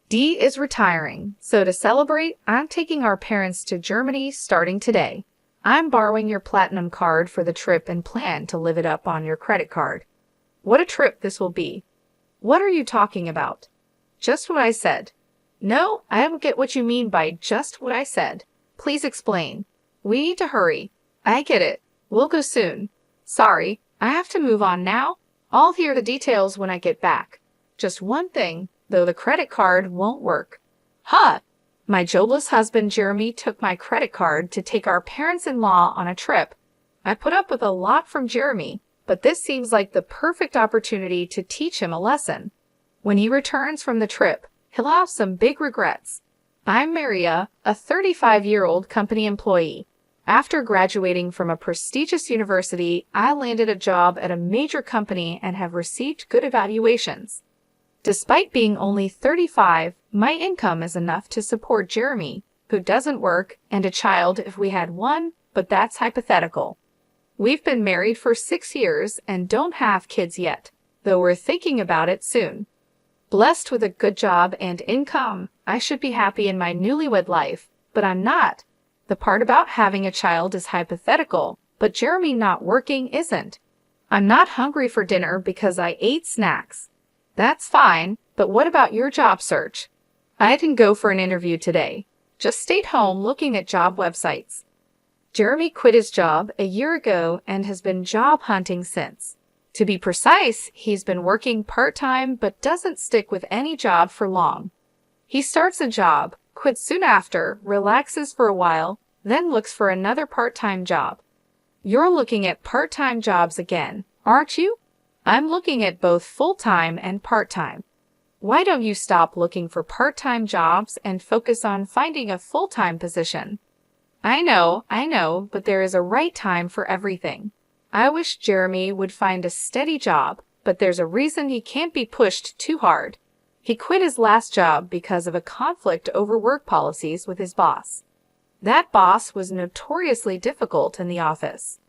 Dee is retiring, so to celebrate, I'm taking our parents to Germany starting today. I'm borrowing your platinum card for the trip and plan to live it up on your credit card. What a trip this will be. What are you talking about? Just what I said. No, I don't get what you mean by just what I said. Please explain. We need to hurry. I get it. We'll go soon. Sorry, I have to move on now. I'll hear the details when I get back. Just one thing, though, the credit card won't work. Huh! My jobless husband Jeremy took my credit card to take our parents-in-law on a trip. I put up with a lot from Jeremy, but this seems like the perfect opportunity to teach him a lesson. When he returns from the trip, he'll have some big regrets. I'm Maria, a 35-year-old company employee. After graduating from a prestigious university, I landed a job at a major company and have received good evaluations. Despite being only 35, my income is enough to support Jeremy, who doesn't work, and a child if we had one, but that's hypothetical. We've been married for 6 years and don't have kids yet, though we're thinking about it soon. Blessed with a good job and income, I should be happy in my newlywed life, but I'm not. The part about having a child is hypothetical, but Jeremy not working isn't. I'm not hungry for dinner because I ate snacks. That's fine, but what about your job search? I didn't go for an interview today. Just stayed home looking at job websites. Jeremy quit his job a year ago and has been job hunting since. To be precise, he's been working part-time but doesn't stick with any job for long. He starts a job, quits soon after, relaxes for a while, then looks for another part-time job. You're looking at part-time jobs again, aren't you? I'm looking at both full-time and part-time. Why don't you stop looking for part-time jobs and focus on finding a full-time position? I know, but there is a right time for everything. I wish Jeremy would find a steady job, but there's a reason he can't be pushed too hard. He quit his last job because of a conflict over work policies with his boss. That boss was notoriously difficult in the office.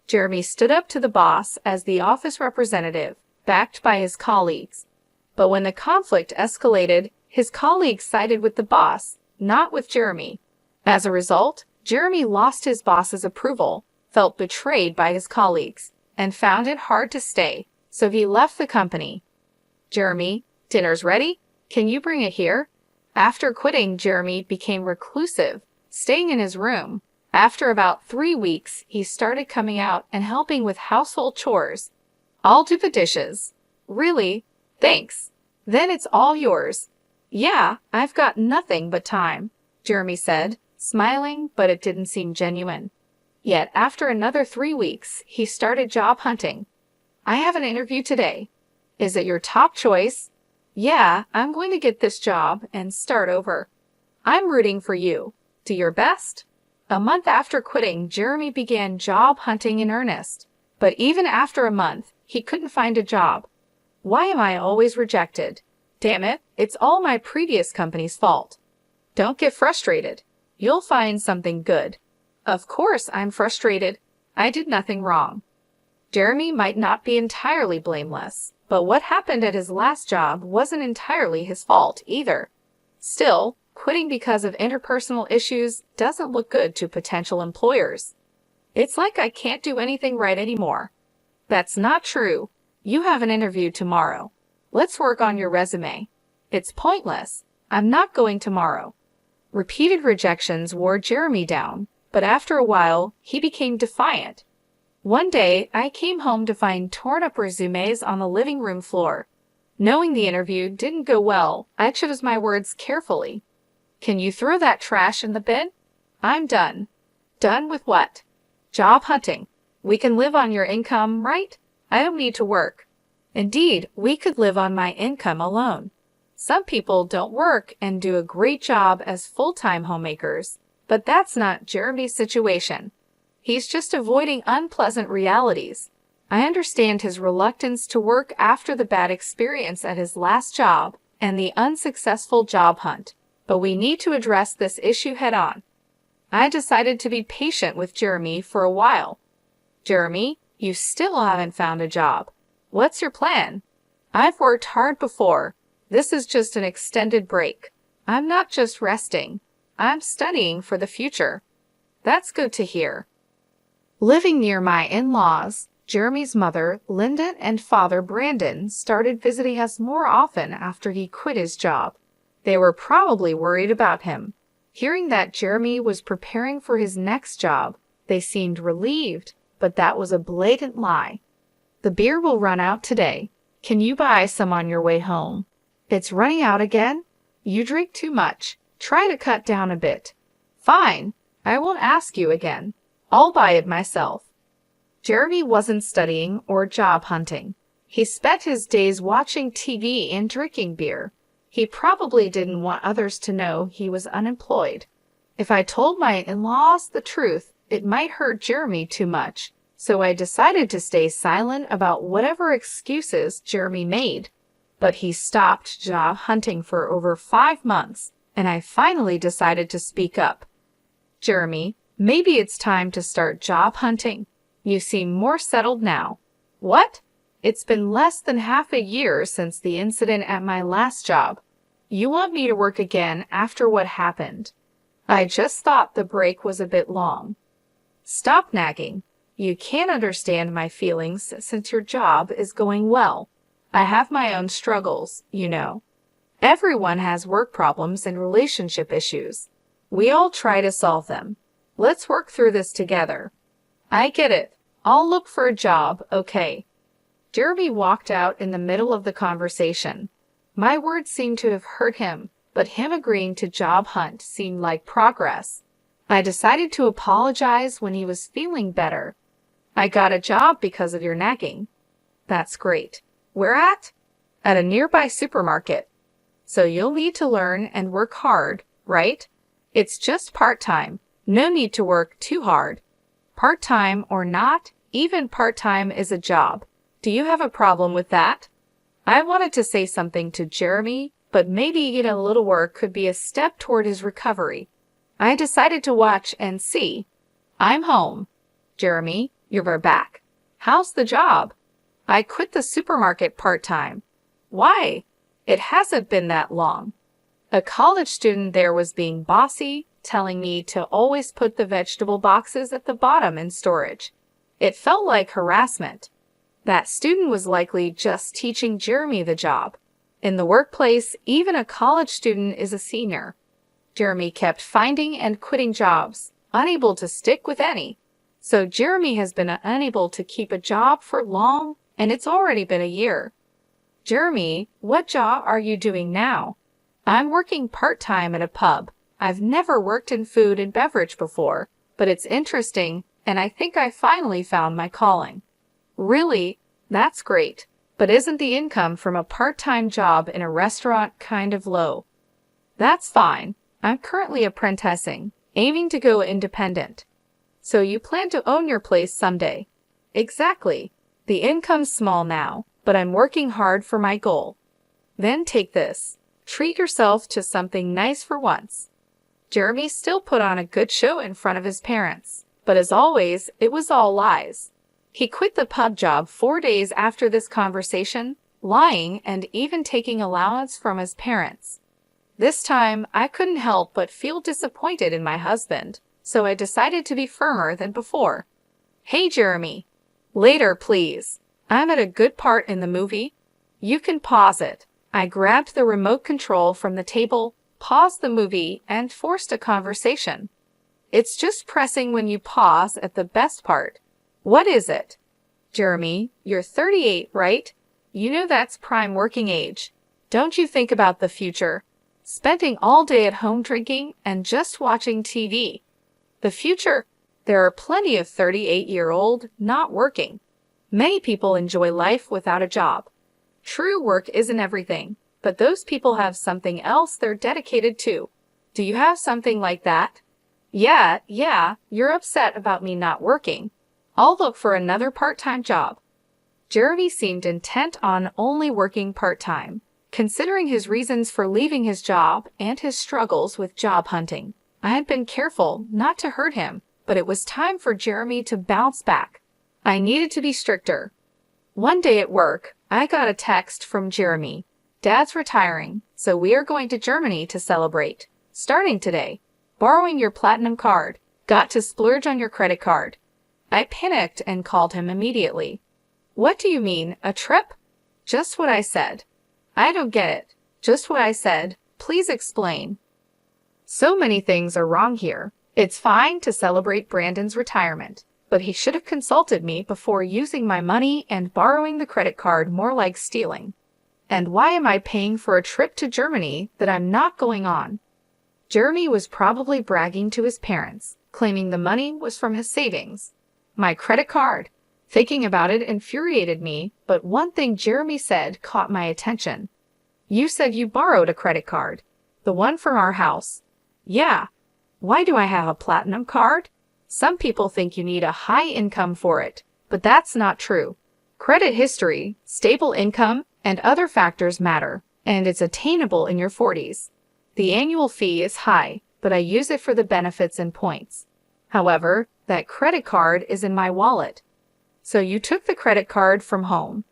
Jeremy stood up to the boss as the office representative, backed by his colleagues. But when the conflict escalated, his colleagues sided with the boss, not with Jeremy. As a result, Jeremy lost his boss's approval, felt betrayed by his colleagues, and found it hard to stay, so he left the company. Jeremy, dinner's ready? Can you bring it here? After quitting, Jeremy became reclusive, staying in his room. After about 3 weeks, he started coming out and helping with household chores. I'll do the dishes. Really? Thanks. Then it's all yours. Yeah, I've got nothing but time, Jeremy said, smiling, but it didn't seem genuine. Yet after another 3 weeks, he started job hunting. I have an interview today. Is it your top choice? Yeah, I'm going to get this job and start over. I'm rooting for you. Do your best. A month after quitting, Jeremy began job hunting in earnest. But even after a month, he couldn't find a job. Why am I always rejected? Damn it, it's all my previous company's fault. Don't get frustrated. You'll find something good. Of course I'm frustrated. I did nothing wrong. Jeremy might not be entirely blameless, but what happened at his last job wasn't entirely his fault either. Still, quitting because of interpersonal issues doesn't look good to potential employers. It's like I can't do anything right anymore. That's not true. You have an interview tomorrow. Let's work on your resume. It's pointless. I'm not going tomorrow. Repeated rejections wore Jeremy down, but after a while, he became defiant. One day, I came home to find torn-up resumes on the living room floor. Knowing the interview didn't go well, I chose my words carefully. Can you throw that trash in the bin? I'm done. Done with what? Job hunting. We can live on your income, right? I don't need to work. Indeed, we could live on my income alone. Some people don't work and do a great job as full-time homemakers, but that's not Jeremy's situation. He's just avoiding unpleasant realities. I understand his reluctance to work after the bad experience at his last job and the unsuccessful job hunt, but we need to address this issue head-on. I decided to be patient with Jeremy for a while. Jeremy, you still haven't found a job. What's your plan? I've worked hard before. This is just an extended break. I'm not just resting. I'm studying for the future. That's good to hear. Living near my in-laws, Jeremy's mother, Linda, and father, Brandon, started visiting us more often after he quit his job. They were probably worried about him. Hearing that Jeremy was preparing for his next job, they seemed relieved, but that was a blatant lie. The beer will run out today. Can you buy some on your way home? It's running out again? You drink too much. Try to cut down a bit. Fine. I won't ask you again. I'll buy it myself. Jeremy wasn't studying or job hunting. He spent his days watching TV and drinking beer. He probably didn't want others to know he was unemployed. If I told my in-laws the truth, it might hurt Jeremy too much, so I decided to stay silent about whatever excuses Jeremy made. But he stopped job hunting for over 5 months, and I finally decided to speak up. Jeremy, maybe it's time to start job hunting. You seem more settled now. What? It's been less than half a year since the incident at my last job. You want me to work again after what happened? I just thought the break was a bit long. Stop nagging. You can't understand my feelings since your job is going well. I have my own struggles, you know. Everyone has work problems and relationship issues. We all try to solve them. Let's work through this together. I get it. I'll look for a job, okay? Jeremy walked out in the middle of the conversation. My words seemed to have hurt him, but him agreeing to job hunt seemed like progress. I decided to apologize when he was feeling better. I got a job because of your nagging. That's great. Where at? At a nearby supermarket. So you'll need to learn and work hard, right? It's just part-time. No need to work too hard. Part-time or not, even part-time is a job. Do you have a problem with that? I wanted to say something to Jeremy, but maybe a little work could be a step toward his recovery. I decided to watch and see. I'm home. Jeremy, you're back. How's the job? I quit the supermarket part-time. Why? It hasn't been that long. A college student there was being bossy, telling me to always put the vegetable boxes at the bottom in storage. It felt like harassment. That student was likely just teaching Jeremy the job. In the workplace, even a college student is a senior. Jeremy kept finding and quitting jobs, unable to stick with any. So Jeremy has been unable to keep a job for long, and it's already been a year. Jeremy, what job are you doing now? I'm working part-time at a pub. I've never worked in food and beverage before, but it's interesting, and I think I finally found my calling. Really? That's great. But isn't the income from a part-time job in a restaurant kind of low? That's fine. I'm currently apprenticing, aiming to go independent. So you plan to own your place someday? Exactly. The income's small now, but I'm working hard for my goal. Then take this. Treat yourself to something nice for once. Jeremy still put on a good show in front of his parents, but as always, it was all lies. He quit the pub job 4 days after this conversation, lying and even taking allowance from his parents. This time, I couldn't help but feel disappointed in my husband, so I decided to be firmer than before. Hey, Jeremy. Later, please. I'm at a good part in the movie. You can pause it. I grabbed the remote control from the table, paused the movie, and forced a conversation. It's just pressing when you pause at the best part. What is it? Jeremy, you're 38, right? You know that's prime working age. Don't you think about the future? Spending all day at home drinking and just watching TV. The future? There are plenty of 38-year-old not working. Many people enjoy life without a job. True, work isn't everything, but those people have something else they're dedicated to. Do you have something like that? Yeah, you're upset about me not working. I'll look for another part-time job. Jeremy seemed intent on only working part-time, considering his reasons for leaving his job and his struggles with job hunting. I had been careful not to hurt him, but it was time for Jeremy to bounce back. I needed to be stricter. One day at work, I got a text from Jeremy. Dad's retiring, so we are going to Germany to celebrate. Starting today. Borrowing your platinum card. Got to splurge on your credit card. I panicked and called him immediately. What do you mean, a trip? Just what I said. I don't get it. Just what I said. Please explain. So many things are wrong here. It's fine to celebrate Brandon's retirement, but he should have consulted me before using my money and borrowing the credit card more like stealing. And why am I paying for a trip to Germany that I'm not going on? Jeremy was probably bragging to his parents, claiming the money was from his savings. My credit card. Thinking about it infuriated me, but one thing Jeremy said caught my attention. You said you borrowed a credit card. The one from our house. Yeah. Why do I have a platinum card? Some people think you need a high income for it, but that's not true. Credit history, stable income, and other factors matter, and it's attainable in your 40s. The annual fee is high, but I use it for the benefits and points. However, that credit card is in my wallet. So you took the credit card from home?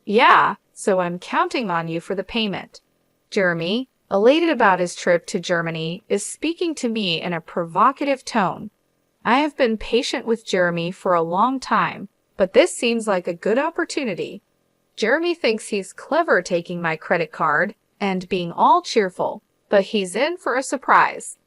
Yeah, so I'm counting on you for the payment. Jeremy, elated about his trip to Germany, is speaking to me in a provocative tone. I have been patient with Jeremy for a long time, but this seems like a good opportunity. Jeremy thinks he's clever taking my credit card and being all cheerful, but he's in for a surprise.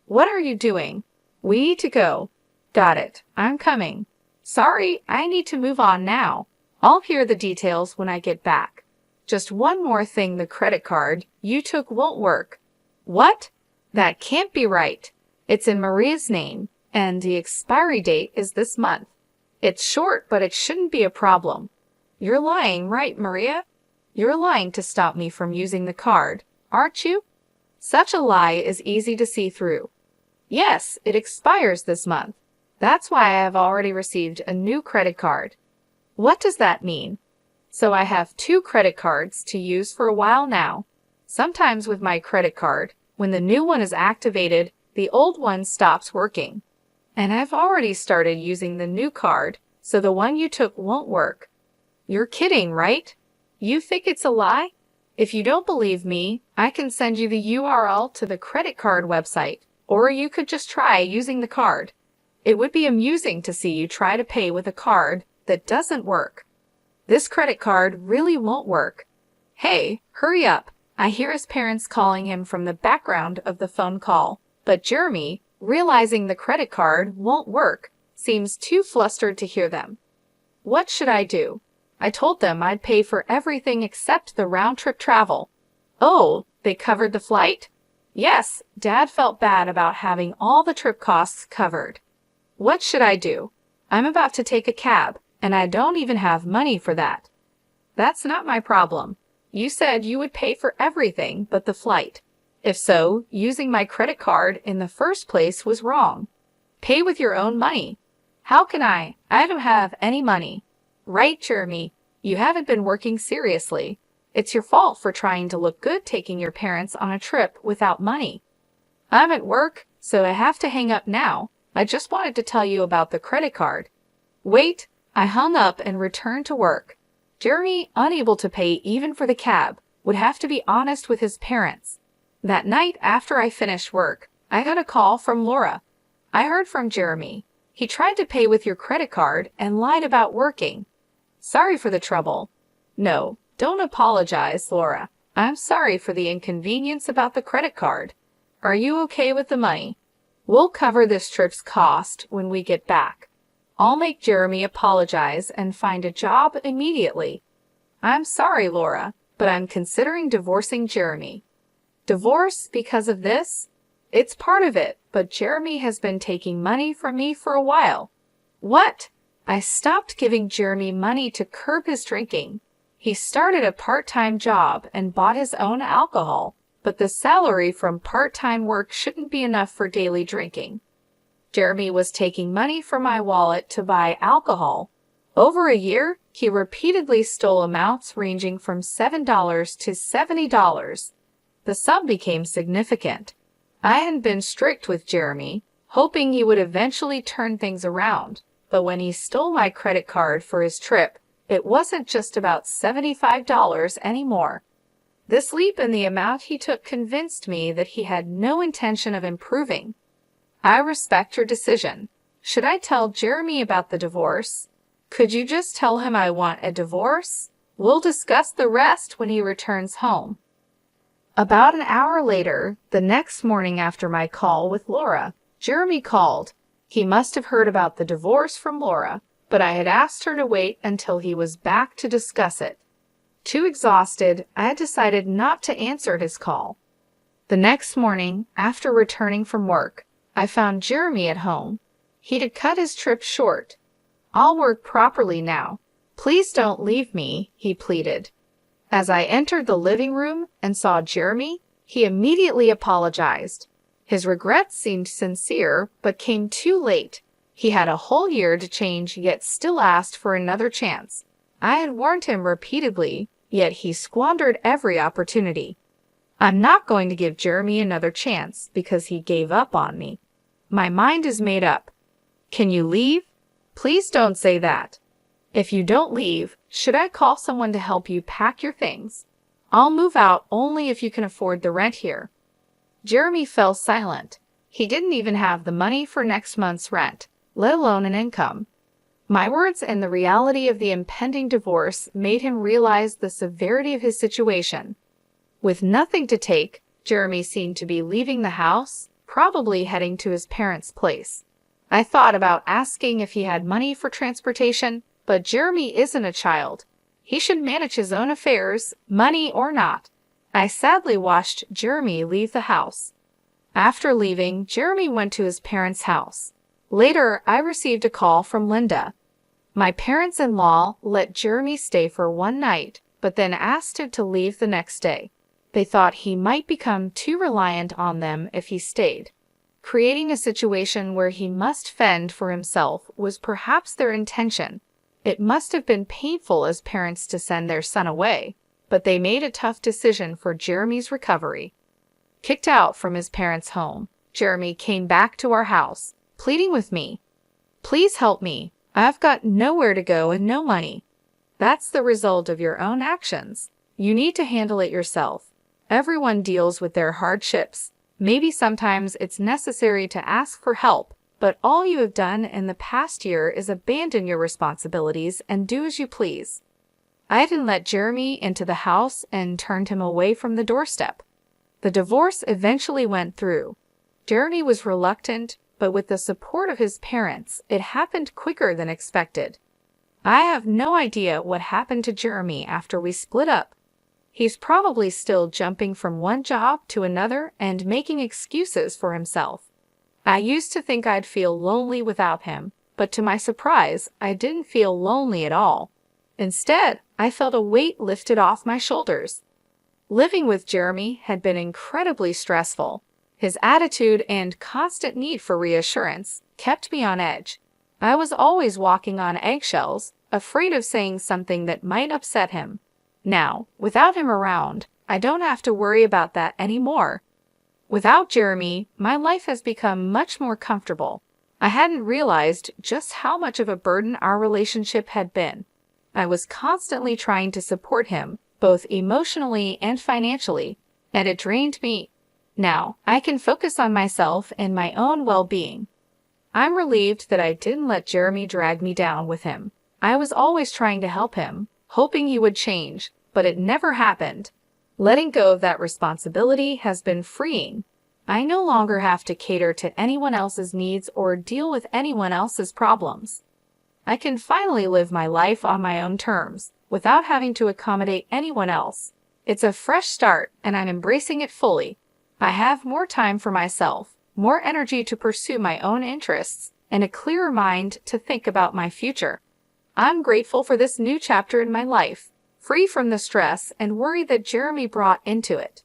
What are you doing? We need to go. Got it. I'm coming. Sorry, I need to move on now. I'll hear the details when I get back. Just one more thing, the credit card you took won't work. What? That can't be right. It's in Maria's name, and the expiry date is this month. It's short, but it shouldn't be a problem. You're lying, right, Maria? You're lying to stop me from using the card, aren't you? Such a lie is easy to see through. Yes, it expires this month. That's why I have already received a new credit card. What does that mean? So I have 2 credit cards to use for a while now. Sometimes with my credit card, when the new one is activated, the old one stops working. And I've already started using the new card, so the one you took won't work. You're kidding, right? You think it's a lie? If you don't believe me, I can send you the URL to the credit card website, or you could just try using the card. It would be amusing to see you try to pay with a card that doesn't work. This credit card really won't work. Hey, hurry up. I hear his parents calling him from the background of the phone call, but Jeremy, realizing the credit card won't work, seems too flustered to hear them. What should I do? I told them I'd pay for everything except the round-trip travel. Oh, they covered the flight? Yes, Dad felt bad about having all the trip costs covered. What should I do? I'm about to take a cab, and I don't even have money for that. That's not my problem. You said you would pay for everything but the flight. If so, using my credit card in the first place was wrong. Pay with your own money. How can I? I don't have any money. Right, Jeremy. You haven't been working seriously. It's your fault for trying to look good taking your parents on a trip without money. I'm at work, so I have to hang up now. I just wanted to tell you about the credit card. Wait, I hung up and returned to work. Jeremy, unable to pay even for the cab, would have to be honest with his parents. That night after I finished work, I got a call from Laura. I heard from Jeremy. He tried to pay with your credit card and lied about working. Sorry for the trouble. No, don't apologize, Laura. I'm sorry for the inconvenience about the credit card. Are you okay with the money? We'll cover this trip's cost when we get back. I'll make Jeremy apologize and find a job immediately. I'm sorry, Laura, but I'm considering divorcing Jeremy. Divorce because of this? It's part of it, but Jeremy has been taking money from me for a while. What? I stopped giving Jeremy money to curb his drinking. He started a part-time job and bought his own alcohol, but the salary from part-time work shouldn't be enough for daily drinking. Jeremy was taking money from my wallet to buy alcohol. Over a year, he repeatedly stole amounts ranging from $7 to $70. The sum became significant. I had been strict with Jeremy, hoping he would eventually turn things around, but when he stole my credit card for his trip, it wasn't just about $75 anymore. This leap in the amount he took convinced me that he had no intention of improving. I respect your decision. Should I tell Jeremy about the divorce? Could you just tell him I want a divorce? We'll discuss the rest when he returns home. About an hour later, the next morning after my call with Laura, Jeremy called. He must have heard about the divorce from Laura, but I had asked her to wait until he was back to discuss it. Too exhausted, I had decided not to answer his call. The next morning, after returning from work, I found Jeremy at home. He'd cut his trip short. "I'll work properly now. Please don't leave me," he pleaded. As I entered the living room and saw Jeremy, he immediately apologized. His regrets seemed sincere, but came too late. He had a whole year to change, yet still asked for another chance. I had warned him repeatedly, yet he squandered every opportunity. I'm not going to give Jeremy another chance because he gave up on me. My mind is made up. Can you leave? Please don't say that. If you don't leave, should I call someone to help you pack your things? I'll move out only if you can afford the rent here. Jeremy fell silent. He didn't even have the money for next month's rent, let alone an income. My words and the reality of the impending divorce made him realize the severity of his situation. With nothing to take, Jeremy seemed to be leaving the house, probably heading to his parents' place. I thought about asking if he had money for transportation, but Jeremy isn't a child. He should manage his own affairs, money or not. I sadly watched Jeremy leave the house. After leaving, Jeremy went to his parents' house. Later, I received a call from Linda. My parents-in-law let Jeremy stay for one night, but then asked him to leave the next day. They thought he might become too reliant on them if he stayed. Creating a situation where he must fend for himself was perhaps their intention. It must have been painful as parents to send their son away, but they made a tough decision for Jeremy's recovery. Kicked out from his parents' home, Jeremy came back to our house, pleading with me. "Please help me. I've got nowhere to go and no money." That's the result of your own actions. You need to handle it yourself. Everyone deals with their hardships. Maybe sometimes it's necessary to ask for help, but all you have done in the past year is abandon your responsibilities and do as you please. I didn't let Jeremy into the house and turned him away from the doorstep. The divorce eventually went through. Jeremy was reluctant, but with the support of his parents, it happened quicker than expected. I have no idea what happened to Jeremy after we split up. He's probably still jumping from one job to another and making excuses for himself. I used to think I'd feel lonely without him, but to my surprise, I didn't feel lonely at all. Instead, I felt a weight lifted off my shoulders. Living with Jeremy had been incredibly stressful. His attitude and constant need for reassurance kept me on edge. I was always walking on eggshells, afraid of saying something that might upset him. Now, without him around, I don't have to worry about that anymore. Without Jeremy, my life has become much more comfortable. I hadn't realized just how much of a burden our relationship had been. I was constantly trying to support him, both emotionally and financially, and it drained me. Now, I can focus on myself and my own well-being. I'm relieved that I didn't let Jeremy drag me down with him. I was always trying to help him, hoping he would change, but it never happened. Letting go of that responsibility has been freeing. I no longer have to cater to anyone else's needs or deal with anyone else's problems. I can finally live my life on my own terms, without having to accommodate anyone else. It's a fresh start, and I'm embracing it fully. I have more time for myself, more energy to pursue my own interests, and a clearer mind to think about my future. I'm grateful for this new chapter in my life, free from the stress and worry that Jeremy brought into it.